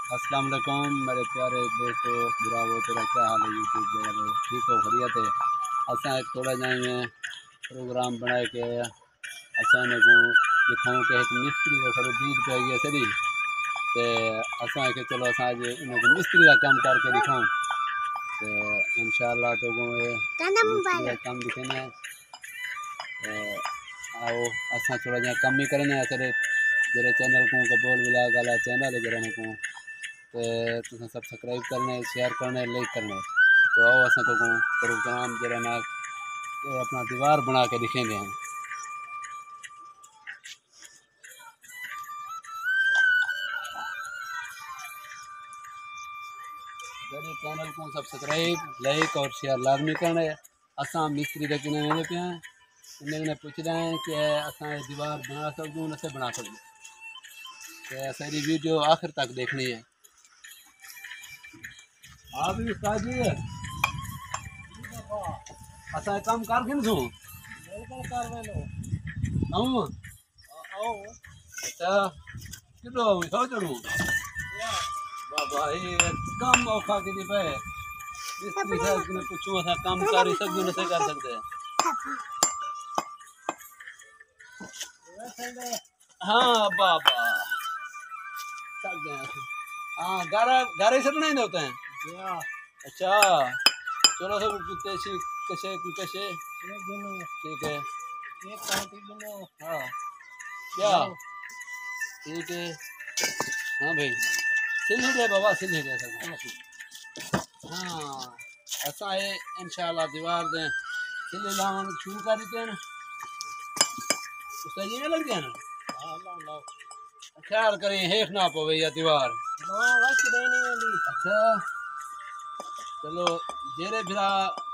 अस्सलाम वालेकुम मेरे प्यारे दोस्तों, बुरावो तेरा क्या हाल है यूट्यूब पे वाले, ठीक हो खैरियत है। असा एक थोड़ा जाए प्रोग्राम बनाए के असा को दिखाऊँ कि एक मिस्त्री का थोड़ा बीज पै गया सही तो असा के चलो अस आज उनको मिस्त्री का काम करके दिखाऊँ तो इंशाअल्लाह तो मिस्त्री का काम दिखेने आओ असा थोड़ा जहाँ कम ही करने असर जरा चैनल को कबूल विलाग वाला चैनल है जरा को तो सब्सक्राइब करने शेयर करने लाइक करने तो आओ असा तो प्रोग्राम जरा ना अपना दीवार बना के दिखेंगे हम। मेरे चैनल को सब्सक्राइब लाइक और शेयर लाजमी करना है। असा मिस्त्री के किने वेंदे पे इन्हें पूछ रहे हैं कि असा दीवार बना सकूँ न से बना सकूँ तो सारी वीडियो आखिर तक देखनी है। आप भी उस्ताद जी है असा काम कर किन सू आओ अच्छा किलो सौ चढ़ू बाबा ये कम औखा के पे मिस्त्री साहब ने पूछूं असा काम कर सकूं न से कर सकते हैं। हाँ बाबा थक गए हाँ गारा गारे से नहीं होते हैं। अच्छा चलो सब कैसे कैसे कैसे ठीक है हाँ क्या ठीक है हाँ भाई सिल है बाबा सिल है सब हाँ ऐसा है इंशाल्लाह दीवार दें सिल लावन शुरू कर देते हैं उसका ये लग गया ना ख्याल करें हेठ ना पवे या दीवार अच्छा चलो जेरे फिर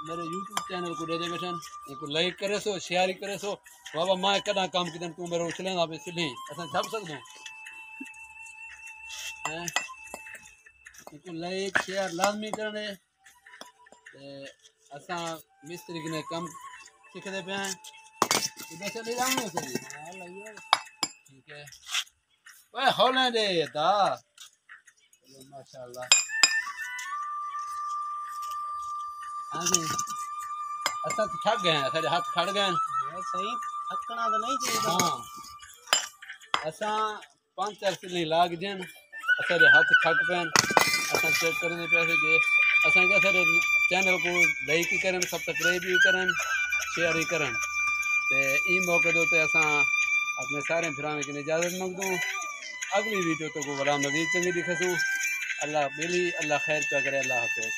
मेरे यूट्यूब चैनल को दे दे बेटन इनको लाइक करे सो शेयर करे सो बाबा मैं कदा काम किदन तू मेरे उछलेगा पे सिले असा छप सकदो हैं इनको लाइक शेयर लाजमी करने असा मिस्त्री ने काम सीखते पे इधर चले जाऊंगे सही ठीक है ओए होने दे ता चलो माशाल्लाह हाँ जी अच्छा तो थक गए सारे हाथ खड़ गए सही थकना तो नहीं चाहिए हाँ असा 5-4 सिले लाग जन सारे हाथ थक पैन असा चेक करने पैसे के असा क्या सारे चैनल को लाइक ही करन सब्सक्राइब भी करन शेयर ही करन ते ई मौके दो ते असा अपने सारे फिराने की इजाजत मंग दूं अगली वीडियो तो को बड़ा मजीद चंगी दिखसू अल्लाह मिली अल्लाह खैर पे करे अल्लाह हाफिज़।